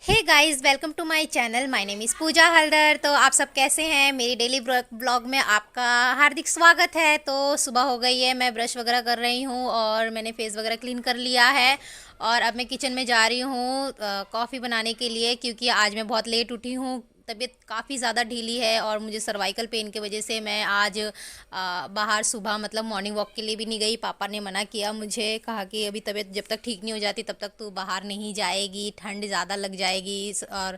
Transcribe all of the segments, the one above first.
Hey guys, welcome to my channel. My name is Pooja Haldar. तो आप सब कैसे हैं? मेरी डेली ब्लॉग में आपका हार्दिक स्वागत है। तो सुबह हो गई है, मैं ब्रश वगैरह कर रही हूँ और मैंने फेस वगैरह क्लीन कर लिया है। और अब मैं किचन में जा रही हूँ कॉफ़ी बनाने के लिए, क्योंकि आज मैं बहुत लेट उठी हूँ। तबीयत काफ़ी ज़्यादा ढीली है और मुझे सर्वाइकल पेन की वजह से मैं आज बाहर सुबह मतलब मॉर्निंग वॉक के लिए भी नहीं गई। पापा ने मना किया, मुझे कहा कि अभी तबीयत जब तक ठीक नहीं हो जाती तब तक तू बाहर नहीं जाएगी, ठंड ज़्यादा लग जाएगी। और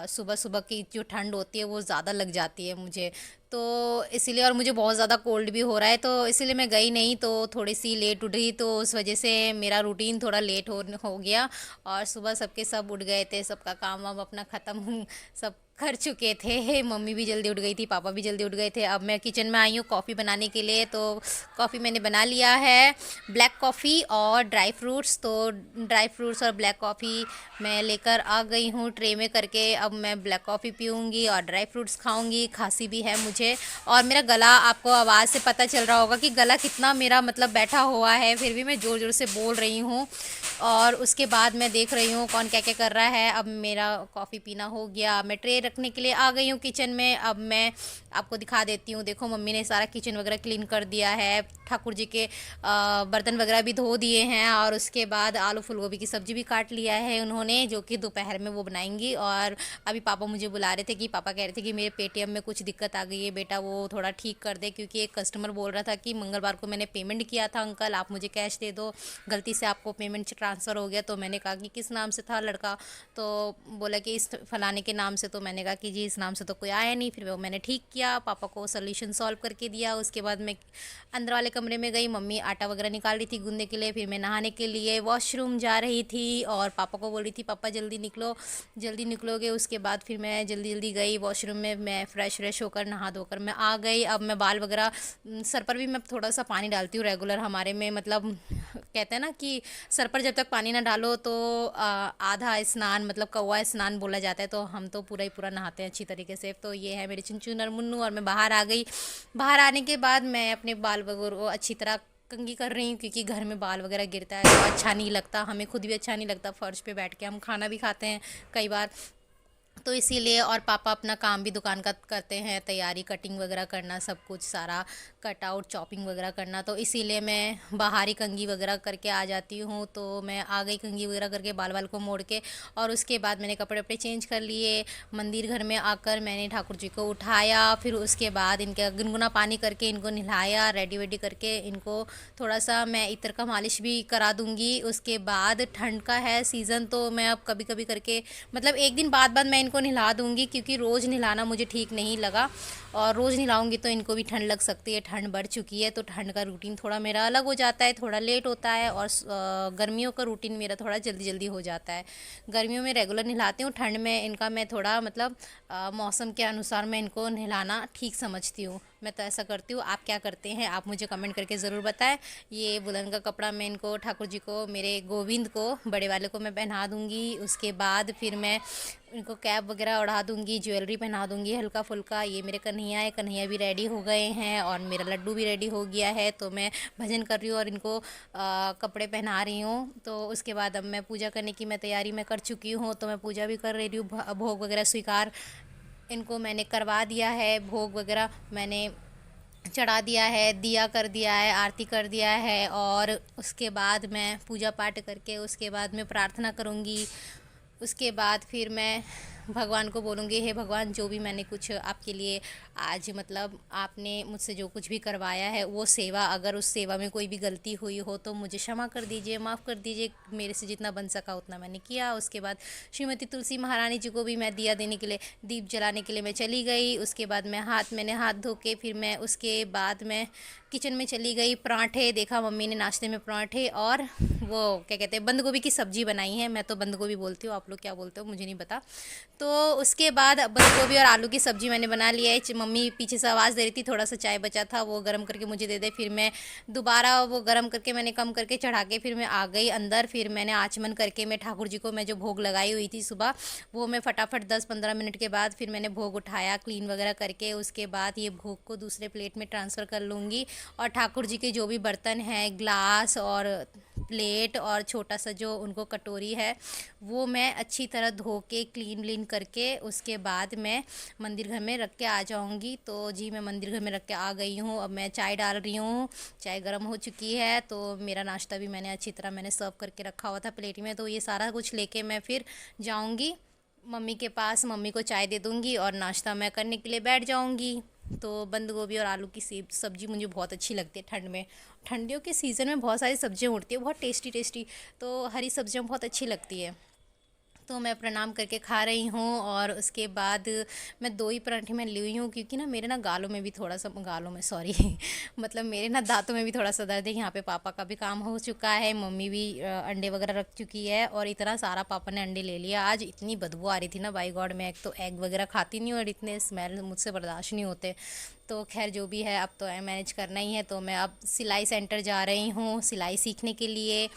सुबह सुबह की जो ठंड होती है वो ज़्यादा लग जाती है मुझे। तो इसीलिए, और मुझे बहुत ज़्यादा कोल्ड भी हो रहा है, तो इसीलिए मैं गई नहीं। तो थोड़ी सी लेट उठी, तो उस वजह से मेरा रूटीन थोड़ा लेट हो गया। और सुबह सबके सब उठ गए थे, सबका काम वाम अपना ख़त्म सब कर चुके थे। मम्मी भी जल्दी उठ गई थी, पापा भी जल्दी उठ गए थे। अब मैं किचन में आई हूँ कॉफ़ी बनाने के लिए। तो कॉफ़ी मैंने बना लिया है, ब्लैक कॉफ़ी और ड्राई फ्रूट्स। तो ड्राई फ्रूट्स और ब्लैक कॉफ़ी मैं लेकर आ गई हूँ ट्रे में करके। अब मैं ब्लैक कॉफ़ी पीऊँगी और ड्राई फ्रूट्स खाऊँगी। खांसी भी है मुझे, और मेरा गला, आपको आवाज़ से पता चल रहा होगा कि गला कितना मेरा मतलब बैठा हुआ है, फिर भी मैं ज़ोर ज़ोर से बोल रही हूँ। और उसके बाद मैं देख रही हूँ कौन क्या क्या कर रहा है। अब मेरा कॉफ़ी पीना हो गया, मैं ट्रे रखने के लिए आ गई हूँ किचन में। अब मैं आपको दिखा देती हूँ। देखो, मम्मी ने सारा किचन वगैरह क्लीन कर दिया है, ठाकुर जी के बर्तन वगैरह भी धो दिए हैं, और उसके बाद आलू फूलगोभी की सब्ज़ी भी काट लिया है उन्होंने, जो कि दोपहर में वो बनाएंगी। और अभी पापा मुझे बुला रहे थे कि पापा कह रहे थे कि मेरे पेटीएम में कुछ दिक्कत आ गई है बेटा, वो थोड़ा ठीक कर दे, क्योंकि एक कस्टमर बोल रहा था कि मंगलवार को मैंने पेमेंट किया था अंकल, आप मुझे कैश दे दो, गलती से आपको पेमेंट ट्रांसफ़र हो गया। तो मैंने कहा कि किस नाम से था लड़का, तो बोला कि इस फलाने के नाम से। तो मैंने कहा कि जी इस नाम से तो कोई आया नहीं। फिर वो मैंने ठीक किया, पापा को सोल्यूशन सॉल्व करके दिया। उसके बाद मैं अंदर वाले कमरे में गई, मम्मी आटा वगैरह निकाल रही थी गूंदने के लिए। फिर मैं नहाने के लिए वॉशरूम जा रही थी और पापा को बोल रही थी पापा जल्दी निकलो, जल्दी निकलोगे। उसके बाद फिर मैं जल्दी जल्दी गई वॉशरूम में, मैं फ्रेश होकर नहा धोकर मैं आ गई। अब मैं बाल वगैरह, सर पर भी मैं थोड़ा सा पानी डालती हूँ रेगुलर। हमारे में मतलब कहते हैं ना कि सर पर जब तक पानी ना डालो तो आधा स्नान मतलब कौवा स्नान बोला जाता है। तो हम तो पूरा ही पूरा नहाते हैं अच्छी तरीके से। तो ये है मेरे चुनचुन और मुन्नू, और मैं बाहर आ गई। बाहर आने के बाद मैं अपने बाल वगैरह को अच्छी तरह कंघी कर रही हूँ, क्योंकि घर में बाल वगैरह गिरता है तो अच्छा नहीं लगता, हमें खुद भी अच्छा नहीं लगता। फर्श पे बैठ के हम खाना भी खाते हैं कई बार, तो इसीलिए। और पापा अपना काम भी दुकान का करते हैं, तैयारी, कटिंग वगैरह करना, सब कुछ सारा कट आउट चॉपिंग वगैरह करना। तो इसीलिए मैं बाहर ही कंघी वगैरह करके आ जाती हूँ। तो मैं आ गई कंघी वगैरह करके, बाल बाल को मोड़ के। और उसके बाद मैंने कपड़े वपड़े चेंज कर लिए। मंदिर घर में आकर मैंने ठाकुर जी को उठाया, फिर उसके बाद इनके गुनगुना पानी करके इनको नहलाया, रेडी वेडी करके इनको थोड़ा सा मैं इत्र का मालिश भी करा दूँगी। उसके बाद ठंड का है सीज़न, तो मैं अब कभी कभी करके मतलब एक दिन बाद मैं इनको नहला दूँगी, क्योंकि रोज़ नहलाना मुझे ठीक नहीं लगा। और रोज़ नहलाऊँगी तो इनको भी ठंड लग सकती है, ठंड बढ़ चुकी है। तो ठंड का रूटीन थोड़ा मेरा अलग हो जाता है, थोड़ा लेट होता है। और गर्मियों का रूटीन मेरा थोड़ा जल्दी जल्दी हो जाता है। गर्मियों में रेगुलर नहलाती हूँ, ठंड में इनका मैं थोड़ा मतलब मौसम के अनुसार मैं इनको नहलाना ठीक समझती हूँ। मैं तो ऐसा करती हूँ। आप क्या करते हैं आप मुझे कमेंट करके ज़रूर बताएं। ये वुलन का कपड़ा मैं इनको, ठाकुर जी को, मेरे गोविंद को, बड़े वाले को मैं पहना दूँगी। उसके बाद फिर मैं इनको कैप वगैरह उड़ा दूँगी, ज्वेलरी पहना दूँगी हल्का फुल्का। ये मेरे कन्हैया है, कन्हैया भी रेडी हो गए हैं और मेरा लड्डू भी रेडी हो गया है। तो मैं भजन कर रही हूँ और इनको कपड़े पहना रही हूँ। तो उसके बाद अब मैं पूजा करने की मैं तैयारी मैं कर चुकी हूँ, तो मैं पूजा भी कर रही हूँ। भोग वगैरह स्वीकार इनको मैंने करवा दिया है, भोग वगैरह मैंने चढ़ा दिया है, दिया कर दिया है, आरती कर दिया है। और उसके बाद मैं पूजा पाठ करके उसके बाद मैं प्रार्थना करूँगी। उसके बाद फिर मैं भगवान को बोलूँगी, हे भगवान, जो भी मैंने कुछ आपके लिए आज मतलब आपने मुझसे जो कुछ भी करवाया है वो सेवा, अगर उस सेवा में कोई भी गलती हुई हो तो मुझे क्षमा कर दीजिए, माफ़ कर दीजिए। मेरे से जितना बन सका उतना मैंने किया। उसके बाद श्रीमती तुलसी महारानी जी को भी मैं दिया देने के लिए, दीप जलाने के लिए मैं चली गई। उसके बाद मैंने हाथ धो के फिर मैं उसके बाद मैं किचन में चली गई। पराठे देखा मम्मी ने नाश्ते में, पराठे और वो क्या कहते हैं, बंद गोभी की सब्ज़ी बनाई है। मैं तो बंद गोभी बोलती हूँ, आप लोग क्या बोलते हो मुझे नहीं पता। तो उसके बाद बंद गोभी और आलू की सब्ज़ी मैंने बना लिया है। मम्मी पीछे से आवाज़ दे रही थी, थोड़ा सा चाय बचा था वो गर्म करके मुझे दे दे। फिर मैं दोबारा वो गर्म करके मैंने कम करके चढ़ा के फिर मैं आ गई अंदर। फिर मैंने आचमन करके मैं ठाकुर जी को मैं जो भोग लगाई हुई थी सुबह, वो मैं फटाफट 10-15 मिनट के बाद फिर मैंने भोग उठाया क्लीन वगैरह करके। उसके बाद ये भोग को दूसरे प्लेट में ट्रांसफ़र कर लूँगी और ठाकुर जी के जो भी बर्तन हैं, ग्लास और प्लेट और छोटा सा जो उनको कटोरी है, वो मैं अच्छी तरह धो के क्लीन व्लीन करके उसके बाद मैं मंदिर घर में रख के आ जाऊंगी। तो जी मैं मंदिर घर में रख के आ गई हूँ। अब मैं चाय डाल रही हूँ, चाय गर्म हो चुकी है। तो मेरा नाश्ता भी मैंने अच्छी तरह मैंने सर्व करके रखा हुआ था प्लेट में। तो ये सारा कुछ लेके मैं फिर जाऊँगी मम्मी के पास, मम्मी को चाय दे दूँगी और नाश्ता मैं करने के लिए बैठ जाऊँगी। तो बंद गोभी और आलू की सब्ज़ी मुझे बहुत अच्छी लगती है ठंड में। ठंडियों के सीज़न में बहुत सारी सब्जियां उड़ती है, बहुत टेस्टी टेस्टी। तो हरी सब्जियां बहुत अच्छी लगती है। तो मैं प्रणाम करके खा रही हूँ और उसके बाद मैं 2 ही पराठे में ली हुई हूँ, क्योंकि ना मेरे ना गालों में भी थोड़ा सा, गालों में सॉरी मतलब मेरे ना दांतों में भी थोड़ा सा दर्द है। यहाँ पे पापा का भी काम हो चुका है, मम्मी भी अंडे वगैरह रख चुकी है और इतना सारा पापा ने अंडे ले लिया आज। इतनी बदबू आ रही थी ना, बाई गॉड। मैं एक तो एग वगैरह खाती नहीं हूँ और इतने स्मेल मुझसे बर्दाश्त नहीं होते। तो खैर जो भी है, अब तो मैनेज करना ही है। तो मैं अब सिलाई सेंटर जा रही हूँ सिलाई सीखने के लिए।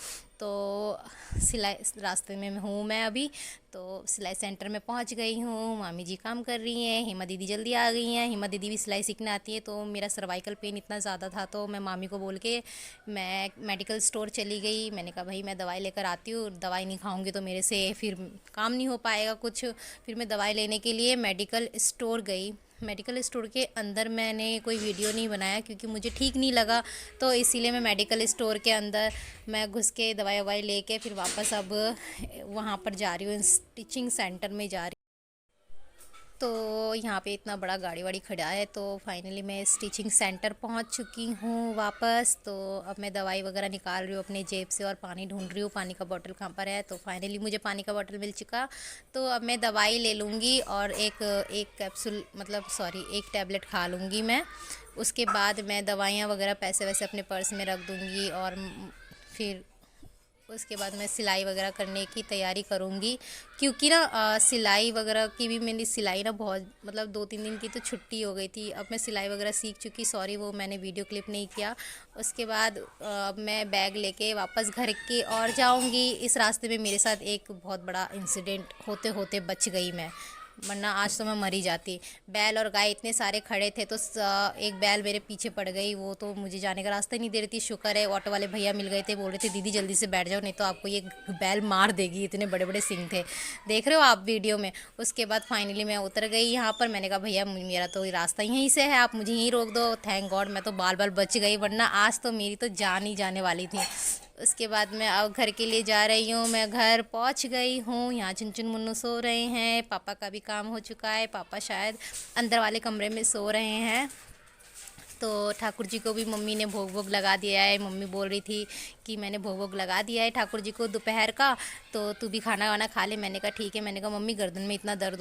तो सिलाई रास्ते में हूँ मैं अभी। तो सिलाई सेंटर में पहुँच गई हूँ, मामी जी काम कर रही हैं, हिमा दीदी जल्दी आ गई हैं। हिमा दीदी भी सिलाई सीखने आती है। तो मेरा सर्वाइकल पेन इतना ज़्यादा था तो मैं मामी को बोल के मैं मेडिकल स्टोर चली गई। मैंने कहा भाई मैं दवाई लेकर आती हूँ, दवाई नहीं खाऊंगी तो मेरे से फिर काम नहीं हो पाएगा कुछ। फिर मैं दवाई लेने के लिए मेडिकल स्टोर गई। मेडिकल स्टोर के अंदर मैंने कोई वीडियो नहीं बनाया क्योंकि मुझे ठीक नहीं लगा। तो इसीलिए मैं मेडिकल स्टोर के अंदर मैं घुस के दवाई ववाई लेके फिर वापस अब वहाँ पर जा रही हूँ, स्टिचिंग सेंटर में जा रही हूँ। तो यहाँ पे इतना बड़ा गाड़ी वाड़ी खड़ा है। तो फाइनली मैं स्टिचिंग सेंटर पहुँच चुकी हूँ वापस। तो अब मैं दवाई वगैरह निकाल रही हूँ अपने जेब से और पानी ढूंढ रही हूँ, पानी का बोतल कहाँ पर है। तो फाइनली मुझे पानी का बोतल मिल चुका। तो अब मैं दवाई ले लूँगी और एक कैप्सूल मतलब सॉरी एक टैबलेट खा लूँगी मैं। उसके बाद मैं दवाइयाँ वगैरह पैसे वैसे अपने पर्स में रख दूँगी और फिर उसके बाद मैं सिलाई वगैरह करने की तैयारी करूँगी। क्योंकि ना सिलाई वगैरह की भी मेरी सिलाई ना बहुत मतलब 2-3 दिन की तो छुट्टी हो गई थी। अब मैं सिलाई वगैरह सीख चुकी, सॉरी वो मैंने वीडियो क्लिप नहीं किया। उसके बाद अब मैं बैग लेके वापस घर की ओर जाऊँगी। इस रास्ते में मेरे साथ एक बहुत बड़ा इंसिडेंट होते होते बच गई मैं, वरना आज तो मैं मर ही जाती। बैल और गाय इतने सारे खड़े थे तो एक बैल मेरे पीछे पड़ गई, वो तो मुझे जाने का रास्ता ही नहीं दे रही थी। शुक्र है ऑटो वाले भैया मिल गए थे, बोल रहे थे दीदी जल्दी से बैठ जाओ नहीं तो आपको ये बैल मार देगी, इतने बड़े बड़े सिंग थे, देख रहे हो आप वीडियो में। उसके बाद फाइनली मैं उतर गई यहाँ पर। मैंने कहा भैया मेरा तो रास्ता यहीं से है, आप मुझे यहीं रोक दो। थैंक गॉड मैं तो बाल बाल बच गई, वरना आज तो मेरी तो जान ही जाने वाली थी। उसके बाद मैं अब घर के लिए जा रही हूँ। मैं घर पहुँच गई हूँ। यहाँ चुन मुन्नू सो रहे हैं, पापा का भी काम हो चुका है, पापा शायद अंदर वाले कमरे में सो रहे हैं। तो ठाकुर जी को भी मम्मी ने भोग भोग लगा दिया है। मम्मी बोल रही थी कि मैंने भोग भोग लगा दिया है ठाकुर जी को दोपहर का, तो तू भी खाना वाना खा ले। मैंने कहा ठीक है। मैंने कहा मम्मी गर्दन में इतना दर्द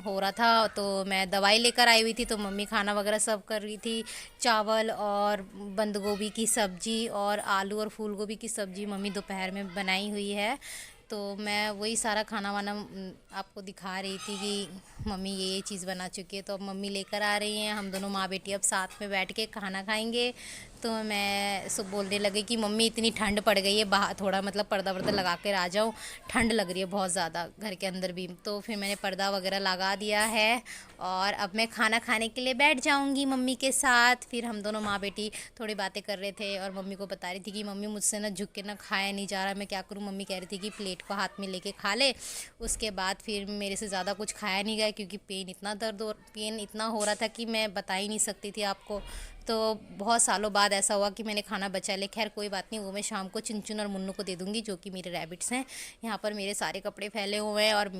हो रहा था तो मैं दवाई लेकर आई हुई थी। तो मम्मी खाना वगैरह सब कर रही थी, चावल और बंद गोभी की सब्ज़ी और आलू और फूल गोभी की सब्ज़ी मम्मी दोपहर में बनाई हुई है। तो मैं वही सारा खाना वाना आपको दिखा रही थी कि मम्मी ये चीज़ बना चुकी है। तो अब मम्मी लेकर आ रही हैं, हम दोनों माँ बेटी अब साथ में बैठ के खाना खाएंगे। तो मैं सब बोलने लगी कि मम्मी इतनी ठंड पड़ गई है, बाहर थोड़ा मतलब पर्दा वर्दा लगा कर आ जाओ, ठंड लग रही है बहुत ज़्यादा घर के अंदर भी। तो फिर मैंने पर्दा वगैरह लगा दिया है और अब मैं खाना खाने के लिए बैठ जाऊंगी मम्मी के साथ। फिर हम दोनों माँ बेटी थोड़ी बातें कर रहे थे और मम्मी को बता रही थी कि मम्मी मुझसे ना झुक के ना खाया नहीं जा रहा, मैं क्या करूँ। मम्मी कह रही थी कि प्लेट को हाथ में लेके खा ले। उसके बाद फिर मेरे से ज़्यादा कुछ खाया नहीं गया क्योंकि पेन इतना हो रहा था कि मैं बता ही नहीं सकती थी आपको। तो बहुत सालों बाद ऐसा हुआ कि मैंने खाना बचा ले। खैर कोई बात नहीं, वो मैं शाम को चुन और मुन्नू को दे दूँगी जो कि मेरे रैबिट्स हैं। यहाँ पर मेरे सारे कपड़े फैले हुए हैं और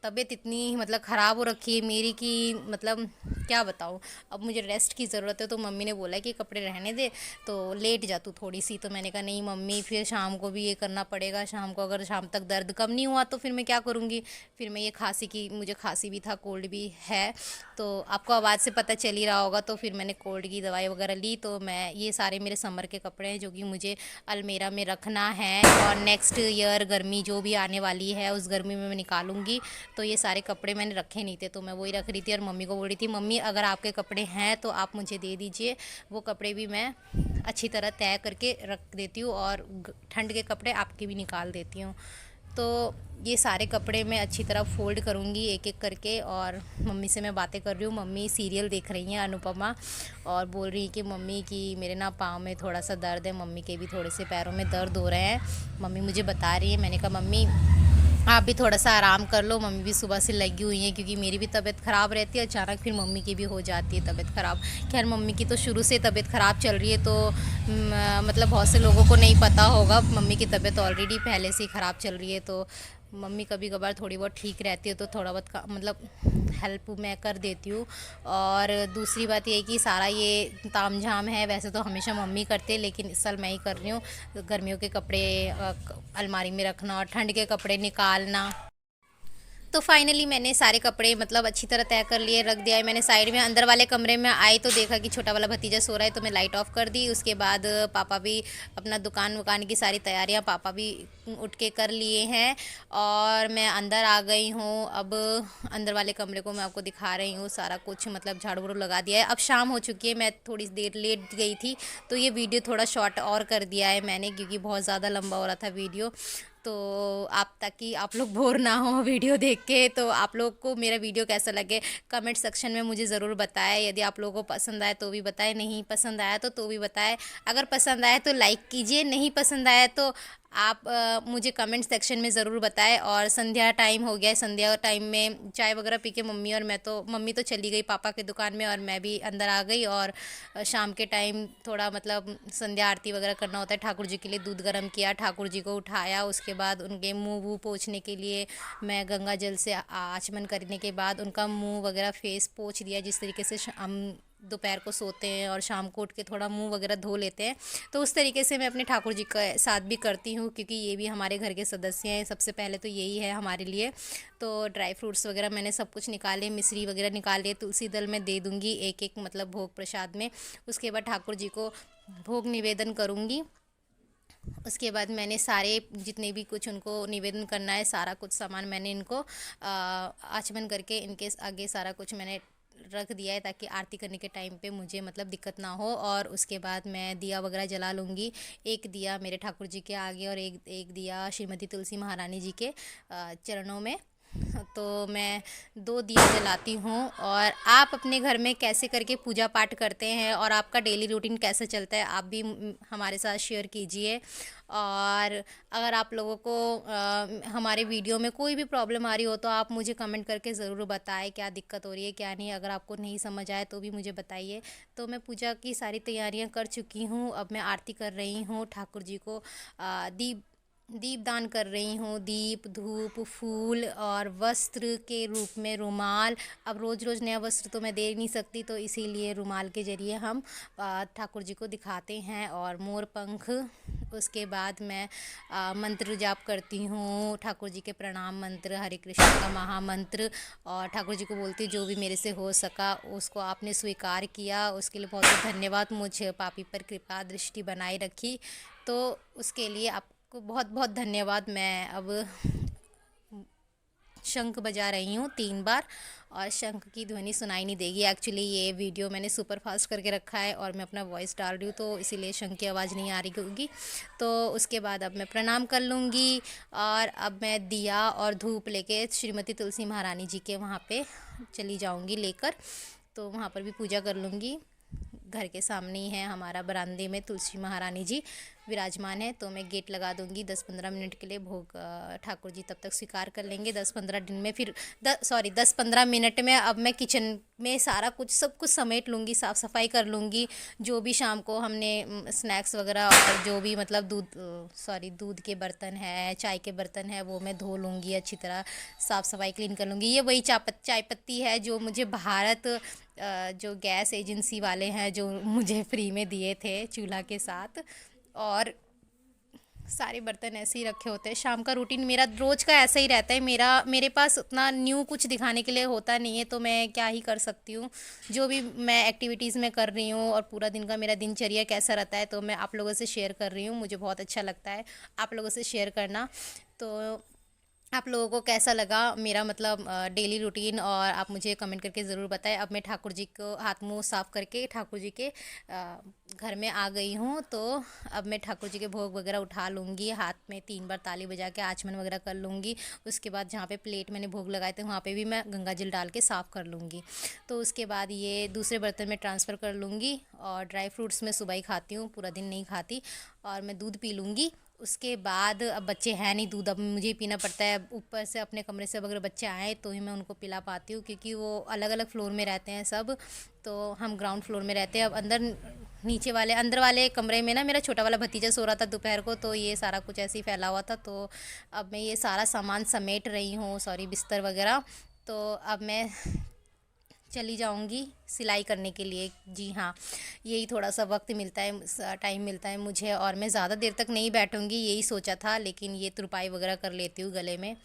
तबीयत इतनी मतलब ख़राब हो रखी है मेरी कि मतलब क्या बताऊँ। अब मुझे रेस्ट की ज़रूरत है। तो मम्मी ने बोला कि कपड़े रहने दे, तो लेट जा तू थोड़ी सी। तो मैंने कहा नहीं मम्मी फिर शाम को भी ये करना पड़ेगा, शाम को अगर शाम तक दर्द कम नहीं हुआ तो फिर मैं क्या करूँगी। फिर मैं ये मुझे खांसी भी था, कोल्ड भी है, तो आपको आवाज़ से पता चल ही रहा होगा। तो फिर मैंने कोल्ड की दवाई वगैरह ली। तो मैं ये सारे मेरे समर के कपड़े हैं जो कि मुझे अलमीरा में रखना है और नेक्स्ट ईयर गर्मी जो भी आने वाली है उस गर्मी में मैं निकालूंगी। तो ये सारे कपड़े मैंने रखे नहीं थे, तो मैं वही रख रही थी और मम्मी को बोल रही थी, मम्मी अगर आपके कपड़े हैं तो आप मुझे दे दीजिए, वो कपड़े भी मैं अच्छी तरह तय करके रख देती हूँ और ठंड के कपड़े आपके भी निकाल देती हूँ। तो ये सारे कपड़े मैं अच्छी तरह फ़ोल्ड करूँगी एक एक करके। और मम्मी से मैं बातें कर रही हूँ, मम्मी सीरियल देख रही हैं अनुपमा, और बोल रही कि मम्मी कि मेरे ना पाँव में थोड़ा सा दर्द है, मम्मी के भी थोड़े से पैरों में दर्द हो रहे हैं, मम्मी मुझे बता रही है। मैंने कहा मम्मी आप भी थोड़ा सा आराम कर लो, मम्मी भी सुबह से लगी हुई हैं, क्योंकि मेरी भी तबीयत ख़राब रहती है अचानक, फिर मम्मी की भी हो जाती है तबीयत ख़राब। खैर मम्मी की तो शुरू से तबीयत ख़राब चल रही है, तो मतलब बहुत से लोगों को नहीं पता होगा, मम्मी की तबीयत ऑलरेडी पहले से ही ख़राब चल रही है। तो मम्मी कभी कभार थोड़ी बहुत ठीक रहती है तो थोड़ा बहुत मतलब हेल्प मैं कर देती हूँ। और दूसरी बात ये है कि सारा ये तामझाम है वैसे तो हमेशा मम्मी करते हैं, लेकिन इस साल मैं ही कर रही हूँ। गर्मियों के कपड़े अलमारी में रखना और ठंड के कपड़े निकालना। तो फाइनली मैंने सारे कपड़े मतलब अच्छी तरह तय कर लिए, रख दिया है मैंने साइड में। अंदर वाले कमरे में आई तो देखा कि छोटा वाला भतीजा सो रहा है, तो मैं लाइट ऑफ कर दी। उसके बाद पापा भी अपना दुकान वुकान की सारी तैयारियां पापा भी उठ के कर लिए हैं, और मैं अंदर आ गई हूँ। अब अंदर वाले कमरे को मैं आपको दिखा रही हूँ, सारा कुछ मतलब झाड़ू वाड़ू लगा दिया है। अब शाम हो चुकी है, मैं थोड़ी देर लेट गई थी, तो ये वीडियो थोड़ा शॉर्ट और कर दिया है मैंने, क्योंकि बहुत ज़्यादा लंबा हो रहा था वीडियो। तो आप ताकि आप लोग बोर ना हो वीडियो देख के, तो आप लोग को मेरा वीडियो कैसा लगे कमेंट सेक्शन में मुझे ज़रूर बताएं। यदि आप लोगों को पसंद आए तो भी बताएं, नहीं पसंद आया तो भी बताएं। अगर पसंद आए तो लाइक कीजिए, नहीं पसंद आया तो आप मुझे कमेंट सेक्शन में ज़रूर बताएं। और संध्या टाइम हो गया है, संध्या टाइम में चाय वगैरह पी के मम्मी तो चली गई पापा की दुकान में, और मैं भी अंदर आ गई। और शाम के टाइम थोड़ा मतलब संध्या आरती वगैरह करना होता है, ठाकुर जी के लिए दूध गर्म किया, ठाकुर जी को उठाया, उसके बाद उनके मुंह वूह पोंछने के लिए मैं गंगा जल से आचमन करने के बाद उनका मुंह वगैरह फेस पोंछ दिया। जिस तरीके से हम दोपहर को सोते हैं और शाम को उठ के थोड़ा मुंह वगैरह धो लेते हैं, तो उस तरीके से मैं अपने ठाकुर जी के साथ भी करती हूँ, क्योंकि ये भी हमारे घर के सदस्य हैं। सबसे पहले तो यही है हमारे लिए। तो ड्राई फ्रूट्स वगैरह मैंने सब कुछ निकाले, मिश्री वगैरह निकाले, तुलसी दल में दे दूँगी एक एक मतलब भोग प्रसाद में। उसके बाद ठाकुर जी को भोग निवेदन करूँगी। उसके बाद मैंने सारे जितने भी कुछ उनको निवेदन करना है सारा कुछ सामान मैंने इनको आचमन करके इनके आगे सारा कुछ मैंने रख दिया है, ताकि आरती करने के टाइम पे मुझे मतलब दिक्कत ना हो। और उसके बाद मैं दिया वगैरह जला लूँगी, एक दिया मेरे ठाकुर जी के आगे और एक दिया श्रीमती तुलसी महारानी जी के चरणों में। तो मैं 2 दिया जलाती हूँ। और आप अपने घर में कैसे करके पूजा पाठ करते हैं और आपका डेली रूटीन कैसे चलता है, आप भी हमारे साथ शेयर कीजिए। और अगर आप लोगों को हमारे वीडियो में कोई भी प्रॉब्लम आ रही हो तो आप मुझे कमेंट करके ज़रूर बताएं, क्या दिक्कत हो रही है क्या नहीं। अगर आपको नहीं समझ आए तो भी मुझे बताइए। तो मैं पूजा की सारी तैयारियां कर चुकी हूँ, अब मैं आरती कर रही हूँ, ठाकुर जी को दीप दान कर रही हूँ। दीप, धूप, फूल और वस्त्र के रूप में रुमाल। अब रोज़ रोज़ नया वस्त्र तो मैं दे नहीं सकती, तो इसीलिए रुमाल के ज़रिए हम ठाकुर जी को दिखाते हैं, और मोर पंख। उसके बाद मैं मंत्र जाप करती हूँ, ठाकुर जी के प्रणाम मंत्र, हरे कृष्ण का महामंत्र। और ठाकुर जी को बोलती जो भी मेरे से हो सका उसको आपने स्वीकार किया, उसके लिए बहुत बहुत धन्यवाद। मुझे पापी पर कृपा दृष्टि बनाए रखी, तो उसके लिए आपको बहुत बहुत धन्यवाद। मैं अब शंख बजा रही हूँ 3 बार, और शंख की ध्वनि सुनाई नहीं देगी। एक्चुअली ये वीडियो मैंने सुपर फास्ट करके रखा है और मैं अपना वॉइस डाल रही हूँ, तो इसीलिए शंख की आवाज़ नहीं आ रही होगी। तो उसके बाद अब मैं प्रणाम कर लूँगी, और अब मैं दिया और धूप लेके श्रीमती तुलसी महारानी जी के वहाँ पे चली जाऊँगी लेकर, तो वहाँ पर भी पूजा कर लूँगी। घर के सामने ही है हमारा, बरामदे में तुलसी महारानी जी विराजमान है, तो मैं गेट लगा दूंगी 10-15 मिनट के लिए। भोग ठाकुर जी तब तक स्वीकार कर लेंगे 10-15 दिन में, फिर 10-15 मिनट में अब मैं किचन में सारा कुछ सब कुछ समेट लूँगी, साफ़ सफाई कर लूँगी। जो भी शाम को हमने स्नैक्स वगैरह और जो भी मतलब दूध के बर्तन है, चाय के बर्तन है, वो मैं धो लूँगी अच्छी तरह, साफ़ सफाई क्लीन कर लूँगी। ये वही चाय पत्ती है जो मुझे भारत जो गैस एजेंसी वाले हैं जो मुझे फ्री में दिए थे चूल्हा के साथ। और सारे बर्तन ऐसे ही रखे होते हैं। शाम का रूटीन मेरा रोज़ का ऐसा ही रहता है। मेरे पास उतना न्यू कुछ दिखाने के लिए होता नहीं है, तो मैं क्या ही कर सकती हूँ। जो भी मैं एक्टिविटीज़ में कर रही हूँ और पूरा दिन का मेरा दिनचर्या कैसा रहता है, तो मैं आप लोगों से शेयर कर रही हूँ। मुझे बहुत अच्छा लगता है आप लोगों से शेयर करना। तो आप लोगों को कैसा लगा मेरा मतलब डेली रूटीन, और आप मुझे कमेंट करके ज़रूर बताएं। अब मैं ठाकुर जी को हाथ मुंह साफ़ करके ठाकुर जी के घर में आ गई हूँ। तो अब मैं ठाकुर जी के भोग वगैरह उठा लूँगी, हाथ में 3 बार ताली बजा के आचमन वगैरह कर लूँगी। उसके बाद जहाँ पे प्लेट मैंने भोग लगाए थे वहाँ पे भी मैं गंगा जल डाल के साफ़ कर लूँगी। तो उसके बाद ये दूसरे बर्तन में ट्रांसफ़र कर लूँगी। और ड्राई फ्रूट्स मैं सुबह ही खाती हूँ, पूरा दिन नहीं खाती। और मैं दूध पी लूँगी। उसके बाद अब बच्चे हैं नहीं, दूध अब मुझे ही पीना पड़ता है। ऊपर से अपने कमरे से अगर बच्चे आए तो ही मैं उनको पिला पाती हूँ, क्योंकि वो अलग अलग फ्लोर में रहते हैं सब। तो हम ग्राउंड फ्लोर में रहते हैं। अब अंदर वाले कमरे में ना मेरा छोटा वाला भतीजा सो रहा था दोपहर को, तो ये सारा कुछ ऐसे ही फैला हुआ था। तो अब मैं ये सारा सामान समेट रही हूँ, सॉरी, बिस्तर वगैरह। तो अब मैं चली जाऊंगी सिलाई करने के लिए। जी हाँ, यही थोड़ा सा वक्त मिलता है, टाइम मिलता है मुझे, और मैं ज़्यादा देर तक नहीं बैठूंगी यही सोचा था। लेकिन ये तुरपाई वगैरह कर लेती हूँ गले में,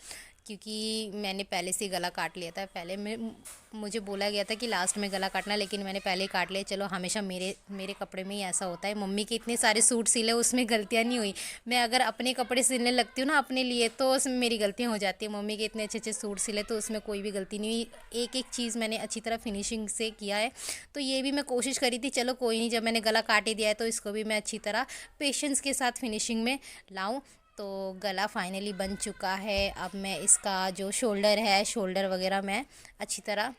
क्योंकि मैंने पहले से ही गला काट लिया था। पहले मैं मुझे बोला गया था कि लास्ट में गला काटना, लेकिन मैंने पहले ही काट लिया। चलो, हमेशा मेरे मेरे कपड़े में ही ऐसा होता है। मम्मी के इतने सारे सूट सिले, उसमें गलतियाँ नहीं हुई। मैं अगर अपने कपड़े सिलने लगती हूँ ना अपने लिए, तो उसमें मेरी गलतियाँ हो जाती है। मम्मी के इतने अच्छे अच्छे सूट सिले, तो उसमें कोई भी गलती नहीं हुई। एक एक चीज़ मैंने अच्छी तरह फिनिशिंग से किया है। तो ये भी मैं कोशिश करी थी, चलो कोई नहीं, जब मैंने गला काट ही दिया है तो इसको भी मैं अच्छी तरह पेशेंस के साथ फिनिशिंग में लाऊं। तो गला फाइनली बन चुका है। अब मैं इसका जो शोल्डर वगैरह मैं अच्छी तरह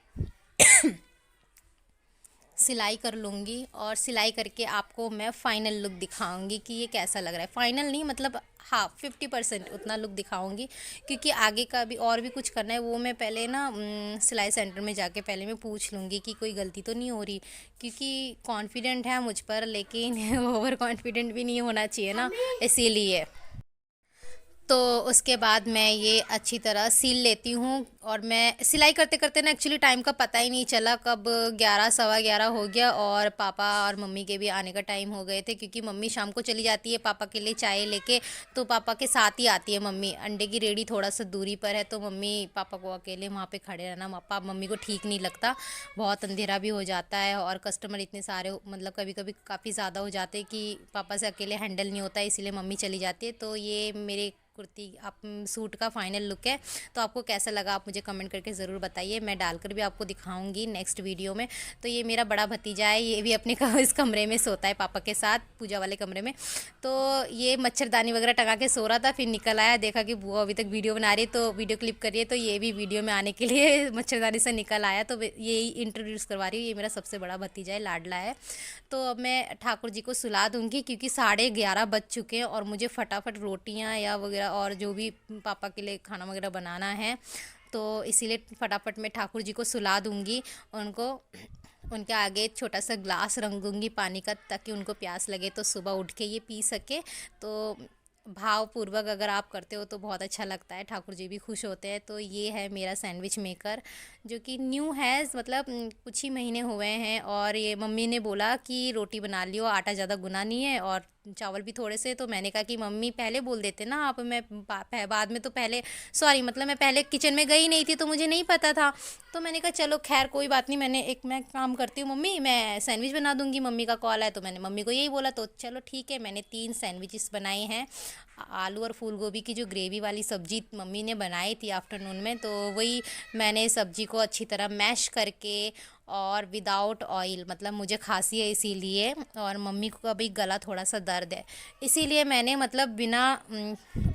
सिलाई कर लूँगी। और सिलाई करके आपको मैं फ़ाइनल लुक दिखाऊंगी कि ये कैसा लग रहा है। फ़ाइनल नहीं, मतलब हाँ, 50% उतना लुक दिखाऊंगी, क्योंकि आगे का भी और भी कुछ करना है। वो मैं पहले ना सिलाई सेंटर में जाके पहले मैं पूछ लूँगी कि कोई गलती तो नहीं हो रही, क्योंकि कॉन्फिडेंट है मुझ पर, लेकिन ओवर कॉन्फिडेंट भी नहीं होना चाहिए ना, इसीलिए। तो उसके बाद मैं ये अच्छी तरह सील लेती हूँ। और मैं सिलाई करते करते ना एक्चुअली टाइम का पता ही नहीं चला, कब 11 सवा 11 हो गया। और पापा और मम्मी के भी आने का टाइम हो गए थे, क्योंकि मम्मी शाम को चली जाती है पापा के लिए चाय लेके। तो पापा के साथ ही आती है मम्मी। अंडे की रेडी थोड़ा सा दूरी पर है, तो मम्मी पापा को अकेले वहाँ पे खड़े रहना पापा मम्मी को ठीक नहीं लगता। बहुत अंधेरा भी हो जाता है, और कस्टमर इतने सारे, मतलब कभी कभी काफ़ी ज़्यादा हो जाते हैं कि पापा से अकेले हैंडल नहीं होता है, इसीलिए मम्मी चली जाती है। तो ये मेरे कुर्ती आप सूट का फाइनल लुक है। तो आपको कैसा लगा आप मुझे कमेंट करके ज़रूर बताइए। मैं डालकर भी आपको दिखाऊंगी नेक्स्ट वीडियो में। तो ये मेरा बड़ा भतीजा है, ये भी अपने इस कमरे में सोता है पापा के साथ, पूजा वाले कमरे में। तो ये मच्छरदानी वगैरह टंगा के सो रहा था, फिर निकल आया, देखा कि बुआ अभी तक वीडियो बना रही है, तो वीडियो क्लिप कर रही है, तो ये भी वीडियो में आने के लिए मच्छरदानी से निकल आया। तो यही इंट्रोड्यूस करवा रही हूँ, ये मेरा सबसे बड़ा भतीजा है, लाडला है। तो अब मैं ठाकुर जी को सुला दूंगी, क्योंकि 11:30 बज चुके हैं, और मुझे फटाफट रोटियां या वगैरह और जो भी पापा के लिए खाना वगैरह बनाना है, तो इसीलिए फटाफट मैं ठाकुर जी को सुला दूंगी। उनको उनके आगे एक छोटा सा ग्लास रख दूंगी पानी का, ताकि उनको प्यास लगे तो सुबह उठ के ये पी सके। तो भावपूर्वक अगर आप करते हो तो बहुत अच्छा लगता है, ठाकुर जी भी खुश होते हैं। तो ये है मेरा सैंडविच मेकर, जो कि न्यू है, मतलब कुछ ही महीने हुए हैं। और ये मम्मी ने बोला कि रोटी बना लियो, आटा ज़्यादा गुना नहीं है और चावल भी थोड़े से। तो मैंने कहा कि मम्मी पहले बोल देते ना आप, मैं बाद में तो पहले, सॉरी, मतलब मैं पहले किचन में गई नहीं थी, तो मुझे नहीं पता था। तो मैंने कहा चलो खैर कोई बात नहीं, मैं काम करती हूँ मम्मी, मैं सैंडविच बना दूंगी, मम्मी का कॉल है। तो मैंने मम्मी को यही बोला, तो चलो ठीक है, मैंने 3 सैंडविचेस बनाए हैं। आलू और फूल गोभी की जो ग्रेवी वाली सब्जी मम्मी ने बनाई थी आफ्टरनून में, तो वही मैंने सब्जी को अच्छी तरह मैश करके, और विदाउट ऑयल, मतलब मुझे खांसी है इसीलिए, और मम्मी को अभी गला थोड़ा सा दर्द है, इसीलिए मैंने मतलब बिना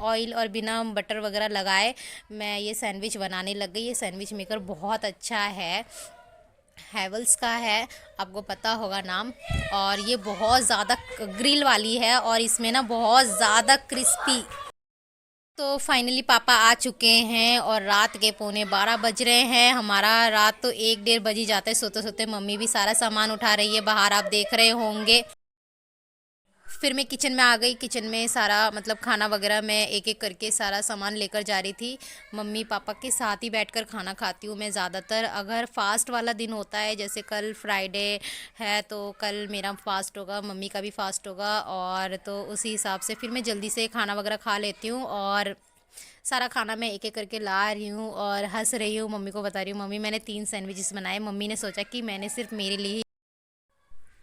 ऑयल और बिना बटर वगैरह लगाए मैं ये सैंडविच बनाने लग गई। ये सैंडविच मेकर बहुत अच्छा है, हैवल्स का है, आपको पता होगा नाम। और ये बहुत ज़्यादा ग्रिल वाली है, और इसमें ना बहुत ज़्यादा क्रिस्पी। तो फाइनली पापा आ चुके हैं, और रात के 11:15 बज रहे हैं। हमारा रात तो 1 डेढ़ बज ही जाता है सोते सोते। मम्मी भी सारा सामान उठा रही है बाहर, आप देख रहे होंगे। फिर मैं किचन में आ गई। किचन में सारा मतलब खाना वगैरह मैं एक एक करके सारा सामान लेकर जा रही थी। मम्मी पापा के साथ ही बैठकर खाना खाती हूँ मैं ज़्यादातर। अगर फास्ट वाला दिन होता है, जैसे कल फ्राइडे है, तो कल मेरा फास्ट होगा, मम्मी का भी फास्ट होगा, और तो उसी हिसाब से फिर मैं जल्दी से खाना वगैरह खा लेती हूँ। और सारा खाना मैं एक एक करके ला रही हूँ और हंस रही हूँ, मम्मी को बता रही हूँ, मम्मी मैंने 3 सैंडविचेस बनाए। मम्मी ने सोचा कि मैंने सिर्फ मेरे लिए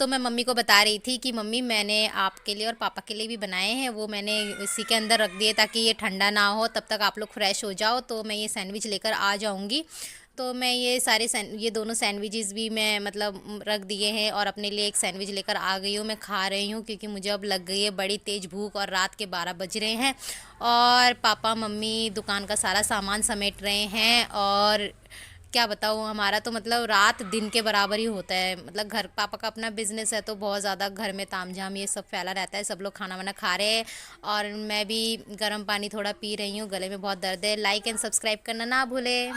तो मैं मम्मी को बता रही थी कि मम्मी मैंने आपके लिए और पापा के लिए भी बनाए हैं, वो मैंने इसी के अंदर रख दिए ताकि ये ठंडा ना हो, तब तक आप लोग फ्रेश हो जाओ तो मैं ये सैंडविच लेकर आ जाऊँगी। तो मैं ये दोनों सैंडविचेस भी मैं मतलब रख दिए हैं और अपने लिए एक सैंडविच लेकर आ गई हूँ। मैं खा रही हूँ क्योंकि मुझे अब लग गई है बड़ी तेज़ भूख और रात के 12 बज रहे हैं और पापा मम्मी दुकान का सारा सामान समेट रहे हैं। और क्या बताऊँ, हमारा तो मतलब रात दिन के बराबर ही होता है। मतलब घर पापा का अपना बिजनेस है तो बहुत ज़्यादा घर में तामझाम ये सब फैला रहता है। सब लोग खाना वाना खा रहे हैं और मैं भी गर्म पानी थोड़ा पी रही हूँ, गले में बहुत दर्द है। लाइक एंड सब्सक्राइब करना ना भूले।